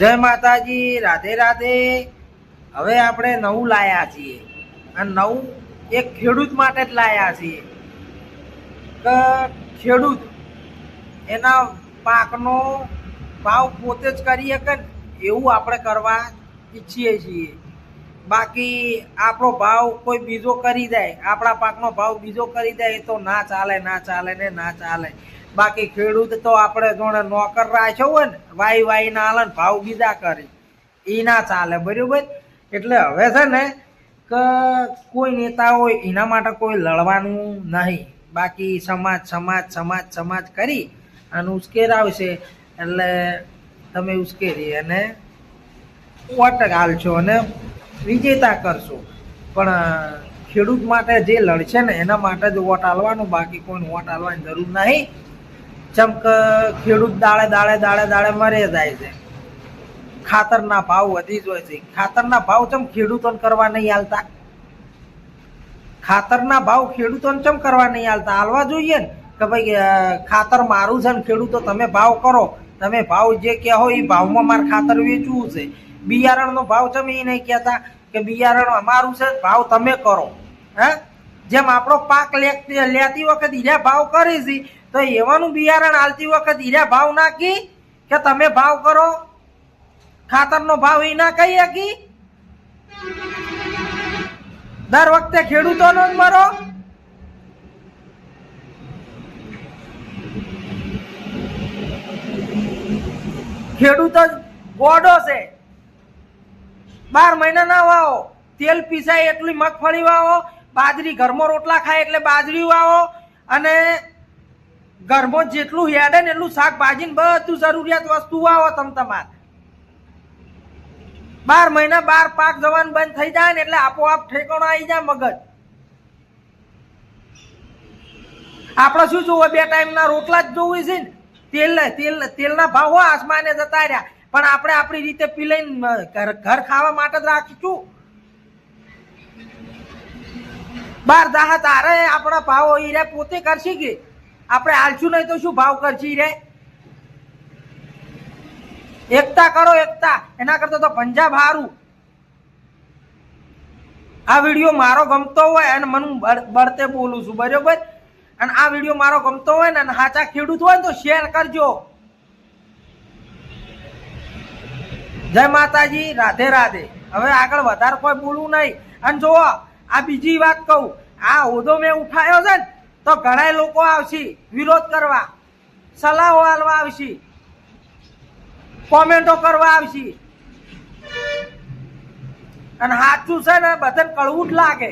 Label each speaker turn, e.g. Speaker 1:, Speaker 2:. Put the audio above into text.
Speaker 1: જય માતાજી, રાધે રાધે. હવે આપણે નવું લાયા છીએ અને નવું એક ખેડૂત માટે જ લાયા છીએ કે ખેડૂત એના પાકનો ભાવ પોતે જ કરી શકે એવું આપણે કરવા ઈચ્છીએ છીએ. બાકી આપણો ભાવ કોઈ બીજો કરી દે, આપણા પાકનો ભાવ બીજો કરી દે એ તો ના ચાલે, ના ચાલે ને ના ચાલે. બાકી ખેડૂત તો આપણે જોડે નોકર રાખ્યો હોય ને, વાઈ ના હાલે ભાવ બીજા કરે, એ ના ચાલે. બરાબર? એટલે હવે છે ને કે કોઈ નેતા હોય એના માટે કોઈ લડવાનું નહીં. બાકી સમાજ સમાજ સમાજ સમાજ કરી અને ઉશ્કેરાવશે એટલે તમે ઉશ્કેરી અને વોટ હાલશો અને વિજેતા કરશો. પણ ખેડૂત માટે જે લડશે ને એના માટે જ વોટ હાલવાનું, બાકી કોઈને વોટ હાલવાની જરૂર નહીં. જેમ કે ખેડૂત દાડે દાડે દાડે દાડે મરે જાય છે, ખાતરના ભાવ વધી જાય છે. ખાતરના ભાવ ચમ ખેડૂતોને કરવા નહીં હાલતા? ખાતરના ભાવ ખેડૂતોને ચમ કરવા નહીં હાલતા? હાલવા જોઈએ ને કે ભાઈ ખાતર મારું છે ને ખેડૂતો તમે ભાવ કરો, તમે ભાવ જે કહો એ ભાવમાં મારે ખાતર વેચવું છે. બિયારણનો ભાવ ચમ એ નહીં કહેતા કે બિયારણ અમારું છે, ભાવ તમે કરો. હે, જેમ આપણો પાક લેતી વખત હીરા ભાવ કરી છે તો એવાનું બિયારણ હાલતી વખત હીરા ભાવ નાખી કે તમે ભાવ કરો, ખાતરનો ભાવ એ ના કહી શકી? દર વખતે ખેડૂતોનો જ મરો. ખેડૂતો જ ગોડો છે. 12 મહિના ના વાવો, તેલ પીસાય એટલી મગફળી વાવો, બાજરી ઘરમાં રોટલા ખાય એટલે બાજરી વાવો, અને ઘરમાં જેટલું હેડે ને એટલું શાકભાજી ને બધું જરૂરિયાત વસ્તુ વાવો. તમારે 12 મહિના 12 પાક જવાનું બંધ થઈ જાય ને એટલે આપોઆપ ઠેકાણો આવી જાય મગજ. આપણે શું જોવે? 2 ટાઈમના રોટલા જ જોવું છે ને. તેલના ભાવ હોય આસમાને જતા રહ્યા, પણ આપણે આપણી રીતે પી લઈને ઘર ખાવા માટે જ રાખીશું. 12 દાહા તારે આપણા ભાવ ઈ રે પોતે કરશી કે આપણે હાલશું નહીં તો શું ભાવ કરશી રે? એકતા કરો, એકતા. એના કરતા તો પંજાબ હારું. આ વિડીયો મારો ગમતો હોય અને મને બળતે બોલું છું, બરોબર? અને આ વિડીયો મારો ગમતો હોય ને અને સાચા ખેડૂત હોય ને તો શેર કરજો. જય માતાજી, રાધે રાધે. હવે આગળ વધારે કોઈ બોલવું નહીં. અને જો આ બીજી વાત કહું, આ હોદ્દો મેં ઉઠાયો છે ને તો ઘણા લોકો આવશે વિરોધ કરવા, સલાહો આલવા આવશે, કોમેન્ટો કરવા આવશે. અને સાચું છે ને બધાને કડવું જ લાગે.